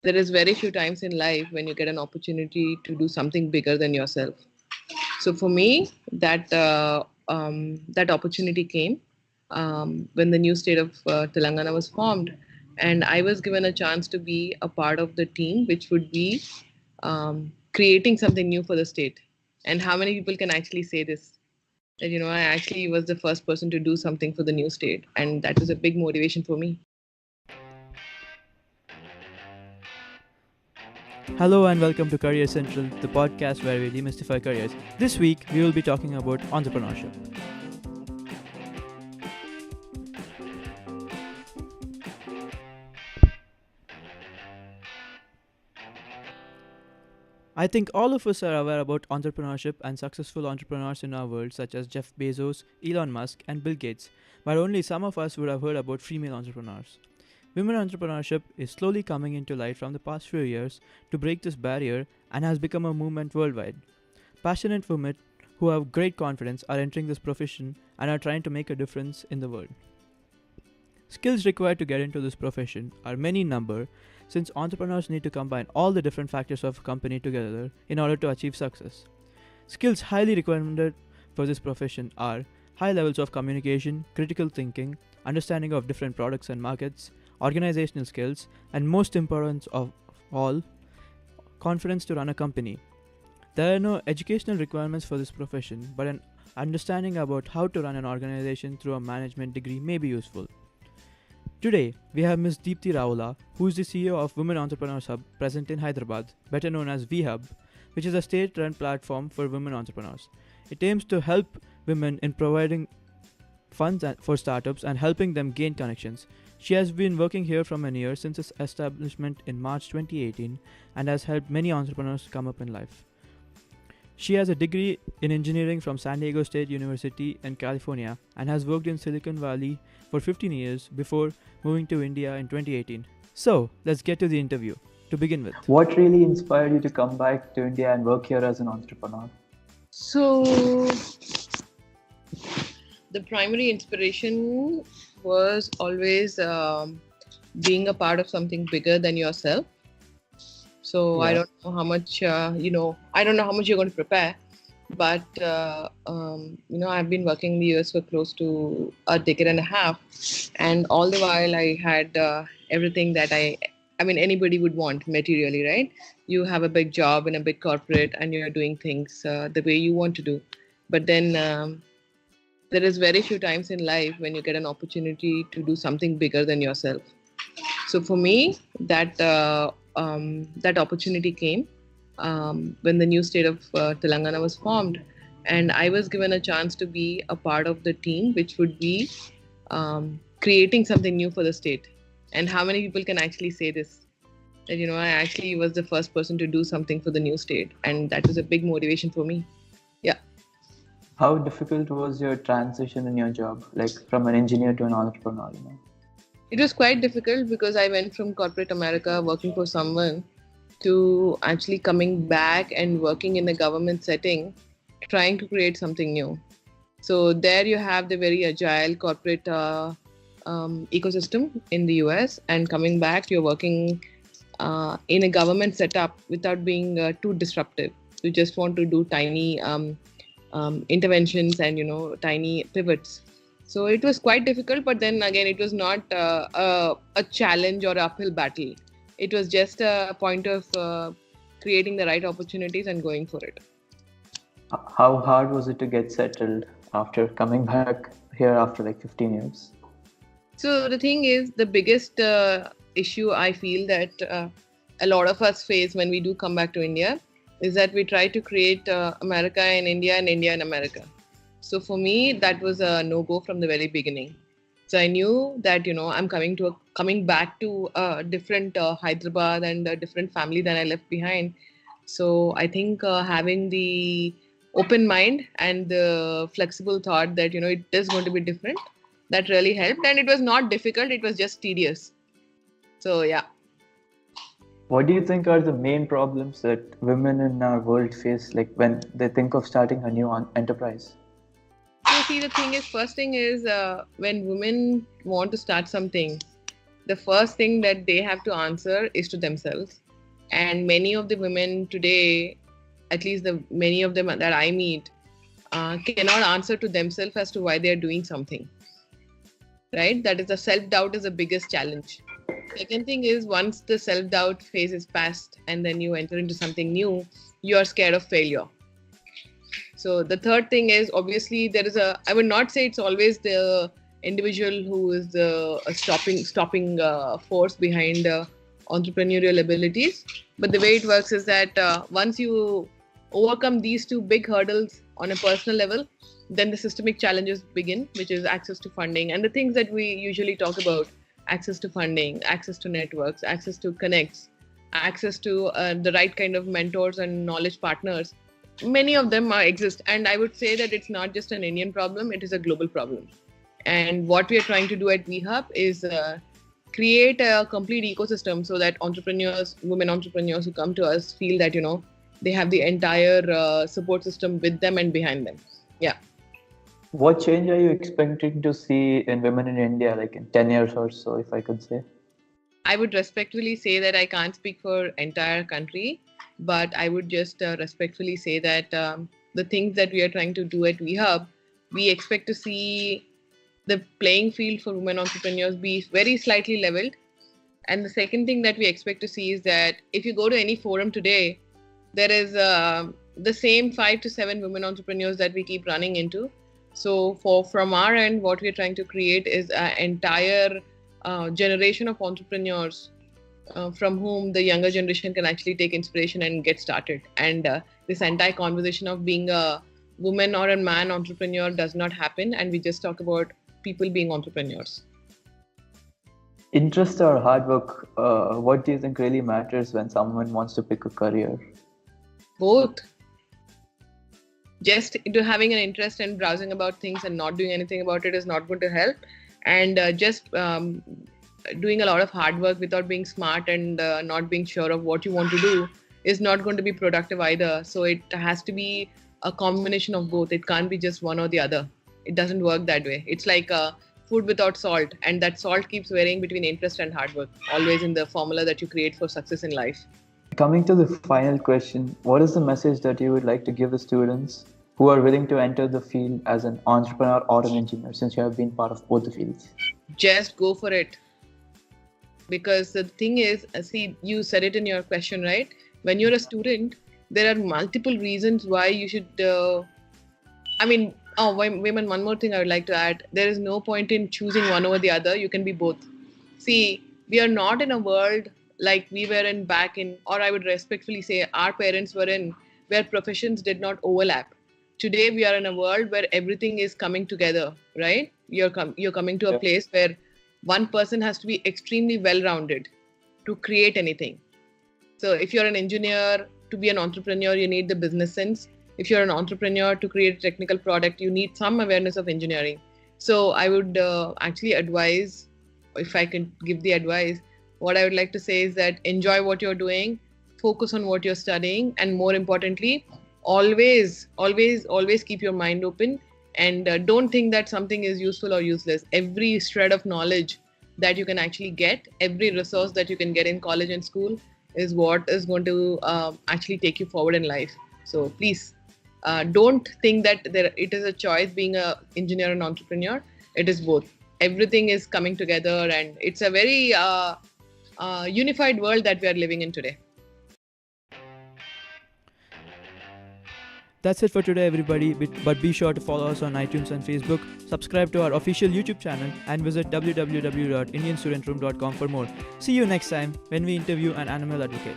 there is very few times in life when you get an opportunity to do something bigger than yourself. So for me, that opportunity came when the new state of Telangana was formed, and I was given a chance to be a part of the team, which would be creating something new for the state. And how many people can actually say this? That I actually was the first person to do something for the new state, and that was a big motivation for me. Hello and welcome to Career Central, the podcast where we demystify careers. This week, we will be talking about entrepreneurship. I think all of us are aware about entrepreneurship and successful entrepreneurs in our world, such as Jeff Bezos, Elon Musk, and Bill Gates, but only some of us would have heard about female entrepreneurs. Women entrepreneurship is slowly coming into light from the past few years to break this barrier and has become a movement worldwide. Passionate women who have great confidence are entering this profession and are trying to make a difference in the world. Skills required to get into this profession are many in number, since entrepreneurs need to combine all the different factors of a company together in order to achieve success. Skills highly recommended for this profession are high levels of communication, critical thinking, understanding of different products and markets, organizational skills, and most important of all, confidence to run a company. There are no educational requirements for this profession, but an understanding about how to run an organization through a management degree may be useful. Today, we have Ms Deepthi Ravula, who is the CEO of Women Entrepreneurs Hub present in Hyderabad, better known as VHub, which is a state-run platform for women entrepreneurs. It aims to help women in providing funds for startups and helping them gain connections. She has been working here from a year since its establishment in March 2018 and has helped many entrepreneurs come up in life. She has a degree in engineering from San Diego State University in California and has worked in Silicon Valley for 15 years before moving to India in 2018. So, let's get to the interview. To begin with, what really inspired you to come back to India and work here as an entrepreneur? So, the primary inspiration was always being a part of something bigger than yourself. So I don't know how much, I don't know how much you're going to prepare, but, I've been working in the US for close to a decade and a half. And all the while I had everything that anybody would want materially, right? You have a big job in a big corporate and you're doing things the way you want to do. But then there is very few times in life when you get an opportunity to do something bigger than yourself. So for me, that opportunity came when the new state of Telangana was formed, and I was given a chance to be a part of the team, which would be creating something new for the state. And how many people can actually say this? That I actually was the first person to do something for the new state, and that was a big motivation for me. Yeah. How difficult was your transition in your job, like from an engineer to an entrepreneur? It was quite difficult because I went from corporate America working for someone to actually coming back and working in a government setting, trying to create something new. So there you have the very agile corporate ecosystem in the US, and coming back, you're working in a government setup without being too disruptive. You just want to do tiny interventions and tiny pivots. So it was quite difficult, but then again, it was not a challenge or uphill battle. It was just a point of creating the right opportunities and going for it. How hard was it to get settled after coming back here after like 15 years? So the thing is, the biggest issue I feel that a lot of us face when we do come back to India is that we try to create America in India and India in America. So for me, that was a no-go from the very beginning. So I knew that, I'm coming back to a different Hyderabad and a different family than I left behind. So I think having the open mind and the flexible thought that, it is going to be different, that really helped. And it was not difficult. It was just tedious. So, yeah. What do you think are the main problems that women in our world face, like when they think of starting a new enterprise? So see, the first thing is when women want to start something, the first thing that they have to answer is to themselves. And many of the women today, at least many of them that I meet, cannot answer to themselves as to why they are doing something. Right? That is, the self-doubt is the biggest challenge. Second thing is, once the self-doubt phase is past and then you enter into something new, you are scared of failure. So the third thing is, obviously, I would not say it's always the individual who is the stopping force behind entrepreneurial abilities. But the way it works is that once you overcome these two big hurdles on a personal level, then the systemic challenges begin, which is access to funding and the things that we usually talk about: access to funding, access to networks, access to connects, access to the right kind of mentors and knowledge partners. Many of them exist, and I would say that it's not just an Indian problem, it is a global problem. And what we are trying to do at WeHub is create a complete ecosystem so that women entrepreneurs who come to us feel that, they have the entire support system with them and behind them. Yeah. What change are you expecting to see in women in India, like in 10 years or so, if I could say? I would respectfully say that I can't speak for entire country, but I would just respectfully say that the things that we are trying to do at WeHub, we expect to see the playing field for women entrepreneurs be very slightly leveled. And the second thing that we expect to see is that if you go to any forum today, there is the same 5 to 7 women entrepreneurs that we keep running into. So from our end, what we're trying to create is an entire generation of entrepreneurs from whom the younger generation can actually take inspiration and get started. And this entire conversation of being a woman or a man entrepreneur does not happen. And we just talk about people being entrepreneurs. Interest or hard work, what do you think really matters when someone wants to pick a career? Both. Just having an interest in browsing about things and not doing anything about it is not going to help. And just doing a lot of hard work without being smart and not being sure of what you want to do is not going to be productive either. So it has to be a combination of both. It can't be just one or the other. It doesn't work that way. It's like food without salt, and that salt keeps varying between interest and hard work, always in the formula that you create for success in life. Coming to the final question, what is the message that you would like to give the students who are willing to enter the field as an entrepreneur or an engineer, since you have been part of both the fields? Just go for it. Because the thing is, see, you said it in your question, right? When you're a student, there are multiple reasons why you should, women, one more thing I would like to add. There is no point in choosing one over the other. You can be both. See, we are not in a world like we were in back in, or I would respectfully say our parents were in, where professions did not overlap. Today, we are in a world where everything is coming together, right? You're coming to a place where one person has to be extremely well-rounded to create anything. So if you're an engineer, to be an entrepreneur, you need the business sense. If you're an entrepreneur, to create a technical product, you need some awareness of engineering. So I would actually advise, if I can give the advice, what I would like to say is that enjoy what you're doing, focus on what you're studying, and more importantly, always keep your mind open, and don't think that something is useful or useless. Every shred of knowledge that you can actually get, every resource that you can get in college and school is what is going to actually take you forward in life. So please don't think that it is a choice being an engineer and entrepreneur. It is both. Everything is coming together, and it's a very unified world that we are living in today. That's it for today, everybody. But be sure to follow us on iTunes and Facebook, subscribe to our official YouTube channel, and visit www.indianstudentroom.com for more. See you next time when we interview an animal advocate.